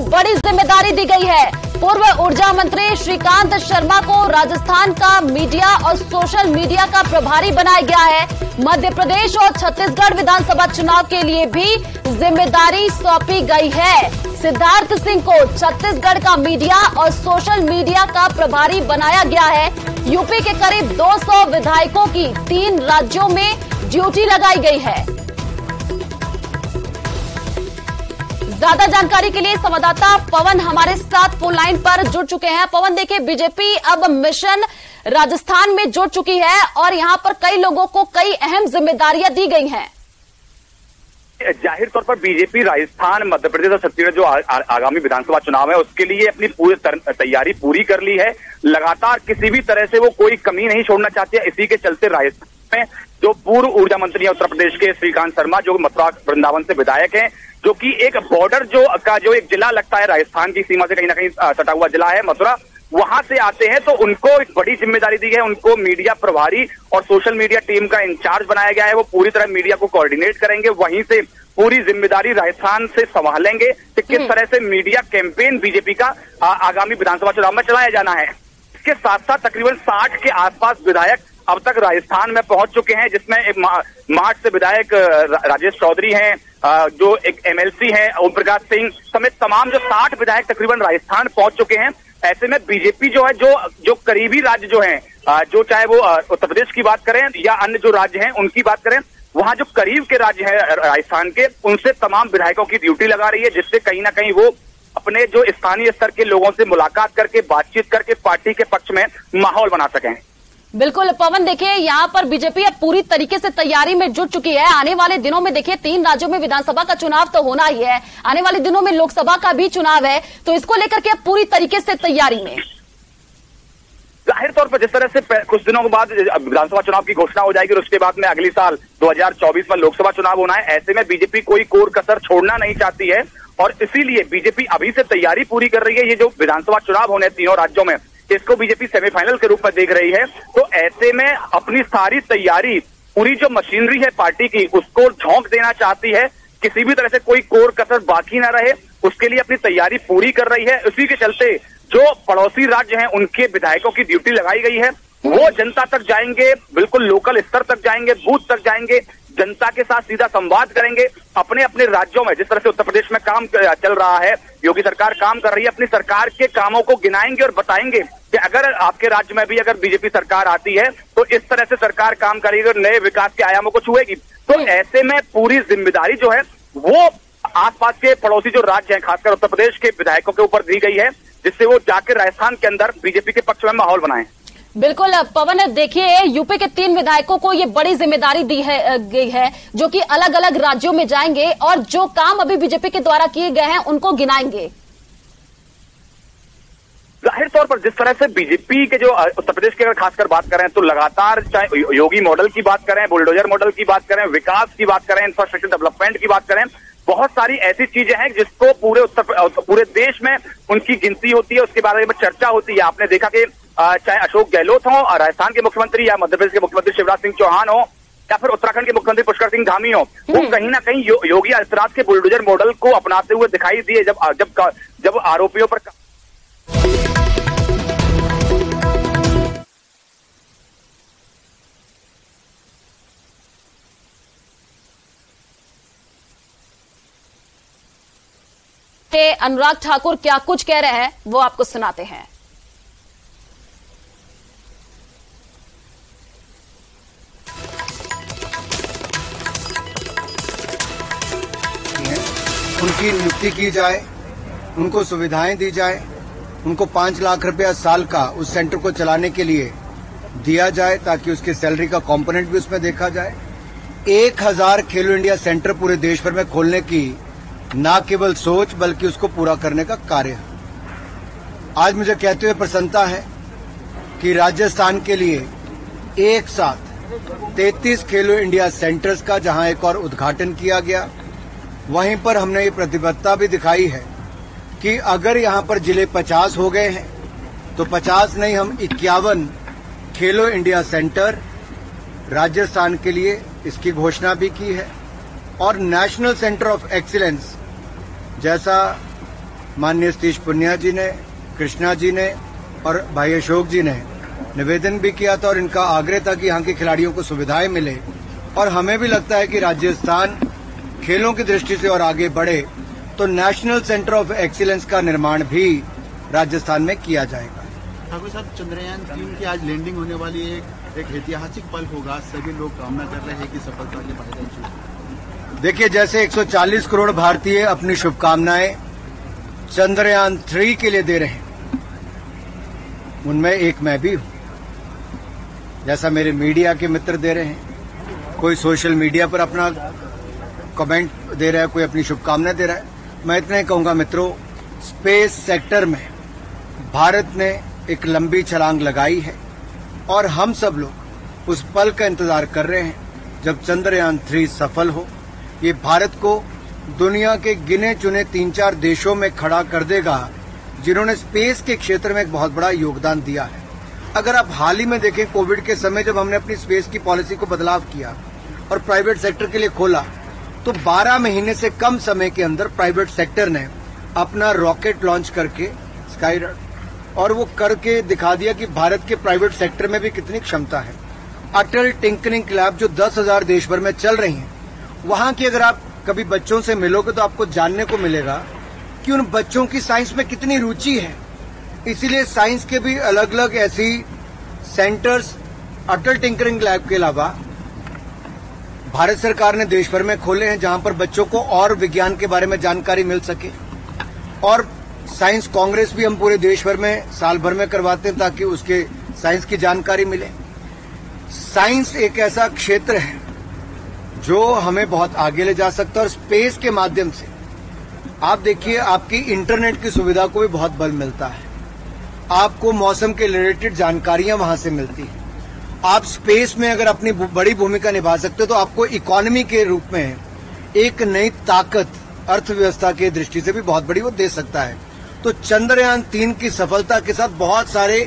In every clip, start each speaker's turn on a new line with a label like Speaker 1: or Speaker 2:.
Speaker 1: बड़ी जिम्मेदारी दी गई है। पूर्व ऊर्जा मंत्री श्रीकांत शर्मा को राजस्थान का मीडिया और सोशल मीडिया का प्रभारी बनाया गया है। मध्य प्रदेश और छत्तीसगढ़ विधानसभा चुनाव के लिए भी जिम्मेदारी सौंपी गई है। सिद्धार्थ सिंह को छत्तीसगढ़ का मीडिया और सोशल मीडिया का प्रभारी बनाया गया है। यूपी के करीब 200 विधायकों की 3 राज्यों में ड्यूटी लगाई गई है। ज्यादा जानकारी के लिए संवाददाता पवन हमारे साथ फोन लाइन पर जुड़ चुके हैं। पवन, देखिए, बीजेपी अब मिशन राजस्थान में जुड़ चुकी है और यहां पर कई लोगों को कई अहम जिम्मेदारियां दी गई हैं।
Speaker 2: जाहिर तौर पर बीजेपी राजस्थान, मध्य प्रदेश और छत्तीसगढ़ जो आगामी विधानसभा चुनाव है उसके लिए अपनी पूरी तैयारी पूरी कर ली है। लगातार किसी भी तरह से वो कोई कमी नहीं छोड़ना चाहती है। इसी के चलते राजस्थान में जो पूर्व ऊर्जा मंत्री है उत्तर प्रदेश के श्रीकांत शर्मा, जो मथुरा वृंदावन से विधायक हैं, जो कि एक बॉर्डर जो एक जिला लगता है राजस्थान की सीमा से कहीं ना कहीं सटा हुआ जिला है मथुरा, वहां से आते हैं, तो उनको एक बड़ी जिम्मेदारी दी है। उनको मीडिया प्रभारी और सोशल मीडिया टीम का इंचार्ज बनाया गया है। वो पूरी तरह मीडिया को कोऑर्डिनेट करेंगे, वहीं से पूरी जिम्मेदारी राजस्थान से संभालेंगे कि किस तरह से मीडिया कैंपेन बीजेपी का आगामी विधानसभा चुनाव में चलाया जाना है। इसके साथ साथ तकरीबन 60 के आसपास विधायक अब तक राजस्थान में पहुंच चुके हैं, जिसमें एक मार्च से विधायक राजेश चौधरी हैं, जो एक एमएलसी हैं ओम प्रकाश सिंह समेत तमाम जो 60 विधायक तकरीबन राजस्थान पहुंच चुके हैं। ऐसे में बीजेपी जो है जो करीबी राज्य जो हैं, जो चाहे वो उत्तर प्रदेश की बात करें या अन्य जो राज्य हैं उनकी बात करें, वहां जो करीब के राज्य हैं राजस्थान के, उनसे तमाम विधायकों की ड्यूटी लगा रही है, जिससे कहीं ना कहीं वो अपने जो स्थानीय स्तर के लोगों से मुलाकात करके बातचीत करके पार्टी के पक्ष में माहौल बना सकें।
Speaker 1: बिल्कुल पवन, देखिए, यहाँ पर बीजेपी अब पूरी तरीके से तैयारी में जुट चुकी है। आने वाले दिनों में देखिए 3 राज्यों में विधानसभा का चुनाव तो होना ही है, आने वाले दिनों में लोकसभा का भी चुनाव है, तो इसको लेकर के अब पूरी तरीके से तैयारी में।
Speaker 2: जाहिर तौर पर जिस तरह से कुछ दिनों के बाद विधानसभा चुनाव की घोषणा हो जाएगी और उसके बाद में अगली साल 2024 में लोकसभा चुनाव होना है, ऐसे में बीजेपी कोई कोर कसर छोड़ना नहीं चाहती है और इसीलिए बीजेपी अभी से तैयारी पूरी कर रही है। ये जो विधानसभा चुनाव होने तीनों राज्यों में, इसको बीजेपी सेमीफाइनल के रूप में देख रही है। तो ऐसे में अपनी सारी तैयारी, पूरी जो मशीनरी है पार्टी की, उसको झोंक देना चाहती है, किसी भी तरह से कोई कोर कसर बाकी ना रहे, उसके लिए अपनी तैयारी पूरी कर रही है। उसी के चलते जो पड़ोसी राज्य हैं उनके विधायकों की ड्यूटी लगाई गई है। वो जनता तक जाएंगे, बिल्कुल लोकल स्तर तक जाएंगे, बूथ तक जाएंगे, जनता के साथ सीधा संवाद करेंगे। अपने अपने राज्यों में जिस तरह से उत्तर प्रदेश में काम चल रहा है, योगी सरकार काम कर रही है, अपनी सरकार के कामों को गिनाएंगे और बताएंगे कि अगर आपके राज्य में भी अगर बीजेपी सरकार आती है तो इस तरह से सरकार काम करेगी और नए विकास के आयामों को छुएगी। तो ऐसे में पूरी जिम्मेदारी जो है वो आसपास के पड़ोसी जो राज्य हैं, खासकर उत्तर प्रदेश के विधायकों के ऊपर दी गई है, जिससे वो जाकर राजस्थान के अंदर बीजेपी के पक्ष में माहौल बनाएं।
Speaker 1: बिल्कुल पवन, देखिए, यूपी के 3 विधायकों को ये बड़ी जिम्मेदारी दी गई है, जो कि अलग अलग राज्यों में जाएंगे और जो काम अभी बीजेपी के द्वारा किए गए हैं उनको गिनाएंगे।
Speaker 2: जाहिर तौर पर जिस तरह से बीजेपी के जो उत्तर प्रदेश की अगर खासकर बात करें तो लगातार चाहे योगी मॉडल की बात करें, बुलडोजर मॉडल की बात करें, विकास की बात करें, इंफ्रास्ट्रक्चर डेवलपमेंट की बात करें, बहुत सारी ऐसी चीजें हैं जिसको पूरे देश में उनकी गिनती होती है, उसके बारे में चर्चा होती है। आपने देखा कि चाहे अशोक गहलोत हो राजस्थान के मुख्यमंत्री या मध्य प्रदेश के मुख्यमंत्री शिवराज सिंह चौहान हो या फिर उत्तराखंड के मुख्यमंत्री पुष्कर सिंह धामी हो, वो कहीं ना कहीं योगी आदित्यनाथ के बुलडोजर मॉडल को अपनाते हुए दिखाई दिए जब आरोपियों पर
Speaker 1: अनुराग ठाकुर क्या कुछ कह रहे हैं वो आपको सुनाते हैं।
Speaker 3: उनकी नियुक्ति की जाए, उनको सुविधाएं दी जाए, उनको 5 लाख रुपया साल का उस सेंटर को चलाने के लिए दिया जाए ताकि उसकी सैलरी का कंपोनेंट भी उसमें देखा जाए। 1000 खेलो इंडिया सेंटर पूरे देश भर में खोलने की न केवल सोच बल्कि उसको पूरा करने का कार्य है। आज मुझे कहते हुए प्रसन्नता है कि राजस्थान के लिए एक साथ 33 खेलो इंडिया सेंटर्स का जहां एक और उद्घाटन किया गया, वहीं पर हमने ये प्रतिबद्धता भी दिखाई है कि अगर यहां पर जिले 50 हो गए हैं तो 50 नहीं, हम 51 खेलो इंडिया सेंटर राजस्थान के लिए इसकी घोषणा भी की है। और नेशनल सेंटर ऑफ एक्सीलेंस जैसा माननीय सतीश पुनिया जी ने, कृष्णा जी ने और भाई अशोक जी ने निवेदन भी किया था और इनका आग्रह था कि यहाँ के खिलाड़ियों को सुविधाएं मिले। और हमें भी लगता है कि राजस्थान खेलों की दृष्टि से और आगे बढ़े तो नेशनल सेंटर ऑफ एक्सीलेंस का निर्माण भी राजस्थान में किया जाएगा।
Speaker 4: ठाकुर साहब, चंद्रयान 3 की आज लैंडिंग होने वाली है, एक ऐतिहासिक पल होगा। सभी लोग कामना कर रहे हैं कि सफलता के पायदान।
Speaker 3: देखिए, जैसे 140 करोड़ भारतीय अपनी शुभकामनाएं चंद्रयान 3 के लिए दे रहे हैं, उनमें एक मैं भी हूं। जैसा मेरे मीडिया के मित्र दे रहे हैं, कोई सोशल मीडिया पर अपना कमेंट दे रहा है, कोई अपनी शुभकामनाएं दे रहा है। मैं इतना ही कहूंगा मित्रों, स्पेस सेक्टर में भारत ने एक लंबी छलांग लगाई है और हम सब लोग उस पल का इंतजार कर रहे हैं जब चंद्रयान 3 सफल हो। ये भारत को दुनिया के गिने चुने 3-4 देशों में खड़ा कर देगा जिन्होंने स्पेस के क्षेत्र में एक बहुत बड़ा योगदान दिया है। अगर आप हाल ही में देखें, कोविड के समय जब हमने अपनी स्पेस की पॉलिसी को बदलाव किया और प्राइवेट सेक्टर के लिए खोला, तो 12 महीने से कम समय के अंदर प्राइवेट सेक्टर ने अपना रॉकेट लॉन्च करके स्काईरॉकेट और वो करके दिखा दिया कि भारत के प्राइवेट सेक्टर में भी कितनी क्षमता है। अटल टिंकरिंग लैब जो 10,000 देश भर में चल रही हैं, वहां की अगर आप कभी बच्चों से मिलोगे तो आपको जानने को मिलेगा कि उन बच्चों की साइंस में कितनी रुचि है। इसीलिए साइंस के भी अलग अलग ऐसी सेंटर्स अटल टिंकरिंग लैब के अलावा भारत सरकार ने देश भर में खोले हैं, जहां पर बच्चों को और विज्ञान के बारे में जानकारी मिल सके। और साइंस कांग्रेस भी हम पूरे देश भर में साल भर में करवाते हैं ताकि उसके साइंस की जानकारी मिले। साइंस एक ऐसा क्षेत्र है जो हमें बहुत आगे ले जा सकता है और स्पेस के माध्यम से आप देखिए, आपकी इंटरनेट की सुविधा को भी बहुत बल मिलता है। आपको मौसम के रिलेटेड जानकारियां वहां से मिलती हैं। आप स्पेस में अगर अपनी बड़ी भूमिका निभा सकते हो तो आपको इकोनॉमी के रूप में एक नई ताकत अर्थव्यवस्था की दृष्टि से भी बहुत बड़ी वो दे सकता है। तो चंद्रयान 3 की सफलता के साथ बहुत सारे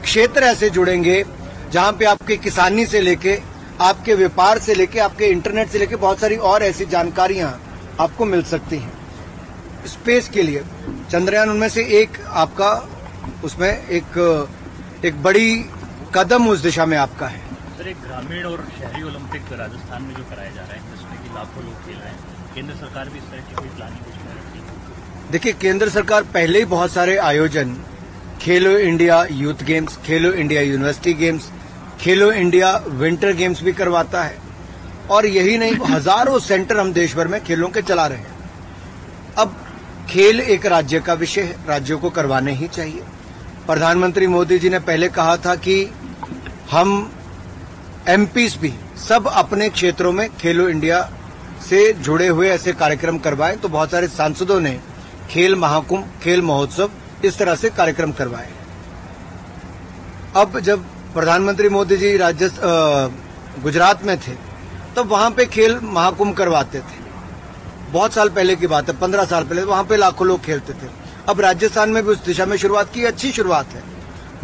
Speaker 3: क्षेत्र ऐसे जुड़ेंगे जहां पे आपके किसानी से लेके, आपके व्यापार से लेके, आपके इंटरनेट से लेके बहुत सारी और ऐसी जानकारियां आपको मिल सकती हैं। स्पेस के लिए चंद्रयान उनमें से एक आपका, उसमें एक बड़ी कदम उस दिशा में आपका है।
Speaker 5: सर, एक ग्रामीण और शहरी ओलंपिक राजस्थान में जो कराया जा रहा है, जिसमें कि लाखों लोग खेल रहे हैं, केंद्र सरकार भी इस तरह की कोई प्लानिंग कुछ कर रही है?
Speaker 3: देखिए, केंद्र सरकार पहले ही बहुत सारे आयोजन, खेलो इंडिया यूथ गेम्स, खेलो इंडिया यूनिवर्सिटी गेम्स, खेलो इंडिया विंटर गेम्स भी करवाता है। और यही नहीं, हजारों सेंटर हम देश भर में खेलों के चला रहे हैं। अब खेल एक राज्य का विषय है, राज्यों को करवाने ही चाहिए। प्रधानमंत्री मोदी जी ने पहले कहा था कि हम एमपीज भी सब अपने क्षेत्रों में खेलो इंडिया से जुड़े हुए ऐसे कार्यक्रम करवाएं। तो बहुत सारे सांसदों ने खेल महाकुंभ, खेल महोत्सव इस तरह से कार्यक्रम करवाए। अब जब प्रधानमंत्री मोदी जी गुजरात में थे तो वहां पे खेल महाकुंभ करवाते थे। बहुत साल पहले की बात है, 15 साल पहले, वहां पे लाखों लोग खेलते थे। अब राजस्थान में भी उस दिशा में शुरुआत की, अच्छी शुरुआत है।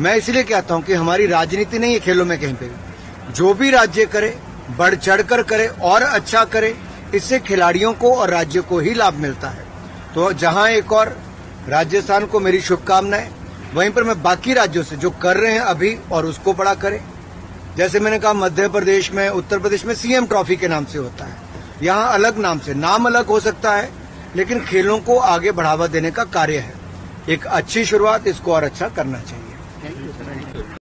Speaker 3: मैं इसलिए कहता हूं कि हमारी राजनीति नहीं है खेलों में कहीं पे भी। जो भी राज्य करे, बढ़ चढ़कर करे और अच्छा करे, इससे खिलाड़ियों को और राज्य को ही लाभ मिलता है। तो जहां एक और राजस्थान को मेरी शुभकामनाएं, वहीं पर मैं बाकी राज्यों से जो कर रहे हैं अभी और उसको बड़ा करें। जैसे मैंने कहा, मध्य प्रदेश में, उत्तर प्रदेश में सीएम ट्रॉफी के नाम से होता है, यहाँ अलग नाम से, नाम अलग हो सकता है, लेकिन खेलों को आगे बढ़ावा देने का कार्य है। एक अच्छी शुरुआत, इसको और अच्छा करना चाहिए।